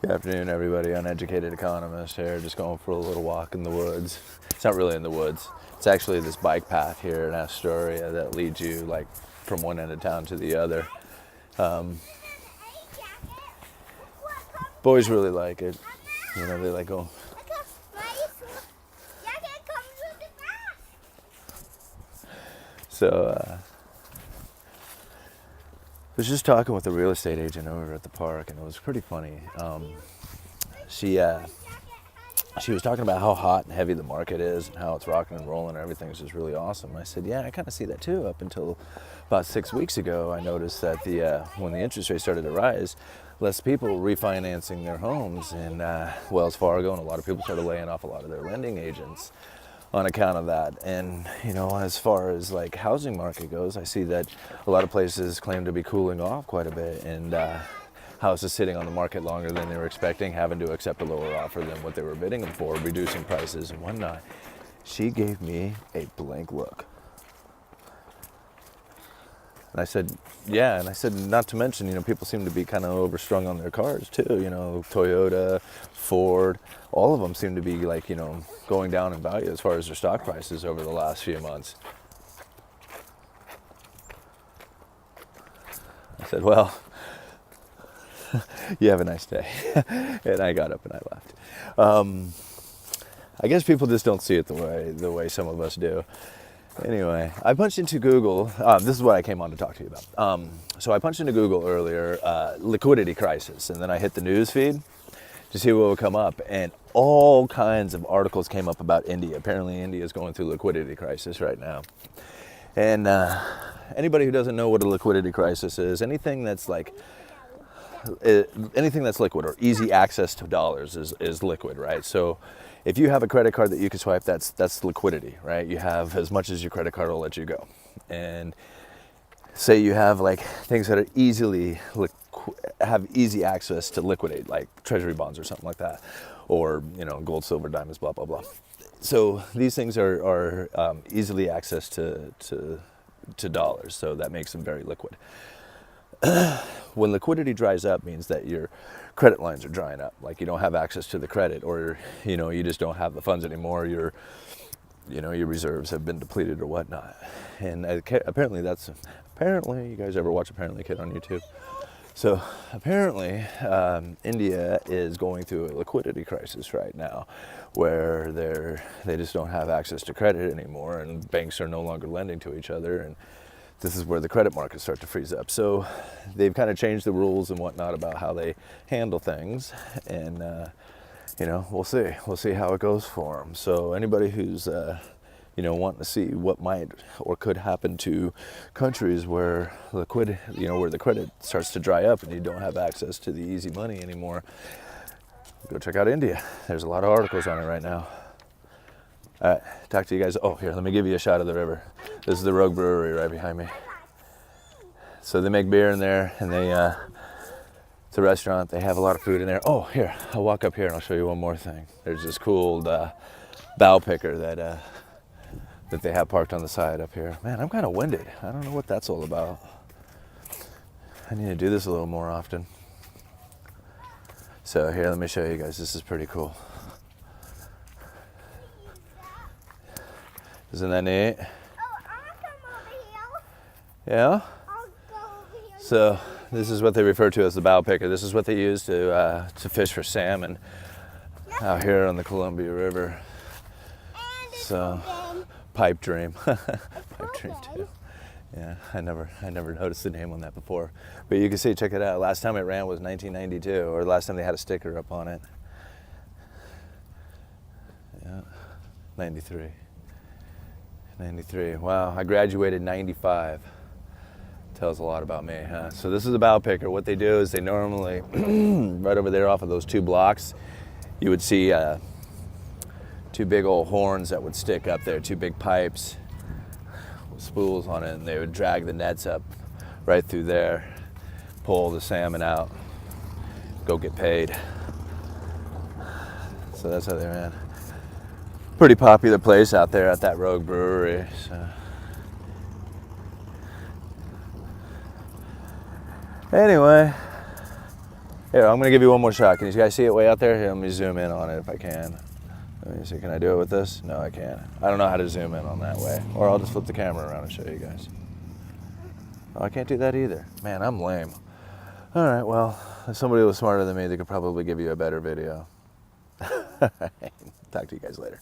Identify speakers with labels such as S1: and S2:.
S1: Good afternoon, everybody. Uneducated economist here, just going for a little walk in the woods. It's not really in the woods. It's actually this bike path here in Astoria that leads you like from one end of town to the other. Boys really like it. You know, they like going. So, I was just talking with a real estate agent over at the park, and it was pretty funny. She was talking about how hot and heavy the market is and how it's rocking and rolling and everything's just really awesome. I said, yeah, I kind of see that too. Up until about 6 weeks ago, I noticed that when the interest rate started to rise, less people were refinancing their homes in Wells Fargo, and a lot of people started laying off a lot of their lending agents on account of that. And as far as like housing market goes, I see that a lot of places claim to be cooling off quite a bit, and houses sitting on the market longer than they were expecting, having to accept a lower offer than what they were bidding them for, reducing prices and whatnot. She gave me a blank look. And I said, yeah, and I said, not to mention, people seem to be kind of overstrung on their cars too, Toyota, Ford, all of them seem to be like, going down in value as far as their stock prices over the last few months. I said, well, you have a nice day. And I got up and I left. I guess people just don't see it the way some of us do. Anyway, I punched into Google. This is what I came on to talk to you about. So I punched into Google earlier, liquidity crisis, and then I hit the news feed to see what would come up, and all kinds of articles came up about India. Apparently, India is going through a liquidity crisis right now. And anybody who doesn't know what a liquidity crisis is, anything that's liquid or easy access to dollars is liquid, right? So if you have a credit card that you can swipe, that's liquidity, right? You have as much as your credit card will let you go. And say you have like things that are have easy access to liquidate, like treasury bonds or something like that, or gold, silver, diamonds, blah blah blah. So these things are easily accessed to dollars, so that makes them very liquid. When liquidity dries up, means that your credit lines are drying up. Like you don't have access to the credit, or you just don't have the funds anymore. Your reserves have been depleted or whatnot. And apparently you guys ever watch Apparently Kid on YouTube? So apparently India is going through a liquidity crisis right now, where they just don't have access to credit anymore, and banks are no longer lending to each other, and this is where the credit markets start to freeze up. So they've kind of changed the rules and whatnot about how they handle things, and we'll see how it goes for them. So anybody who's wanting to see what might or could happen to countries where where the credit starts to dry up and you don't have access to the easy money anymore, go check out India. There's a lot of articles on it right now. All right, talk to you guys. Oh, here, let me give you a shot of the river. This is the Rogue Brewery right behind me. So they make beer in there, and it's a restaurant. They have a lot of food in there. Oh, here, I'll walk up here and I'll show you one more thing. There's this cool bow picker that they have parked on the side up here. Man, I'm kind of winded. I don't know what that's all about. I need to do this a little more often. So here, let me show you guys. This is pretty cool. Isn't that neat?
S2: Oh, I'll come over here.
S1: Yeah?
S2: I'll go over here.
S1: So this is what they refer to as the bow picker. This is what they use to fish for salmon out here on the Columbia River. So pipe dream. Pipe dream too. Yeah, I never noticed the name on that before. But you can see, check it out. Last time it ran was 1992, or last time they had a sticker up on it. Yeah, 93. 93. Wow, I graduated 95. Tells a lot about me, huh? So this is a bow picker. What they do is they normally, right over there off of those 2 blocks, you would see 2 big old horns that would stick up there, 2 big pipes with spools on it, and they would drag the nets up right through there, pull the salmon out, go get paid. So that's how they ran. Pretty popular place out there at that Rogue Brewery. So. Anyway, Here, I'm gonna give you one more shot. Can you guys see it way out there? Here, let me zoom in on it if I can. Let me see, can I do it with this? No, I can't. I don't know how to zoom in on that way. Or I'll just flip the camera around and show you guys. Oh, I can't do that either. Man, I'm lame. All right, well, if somebody was smarter than me, they could probably give you a better video. Talk to you guys later.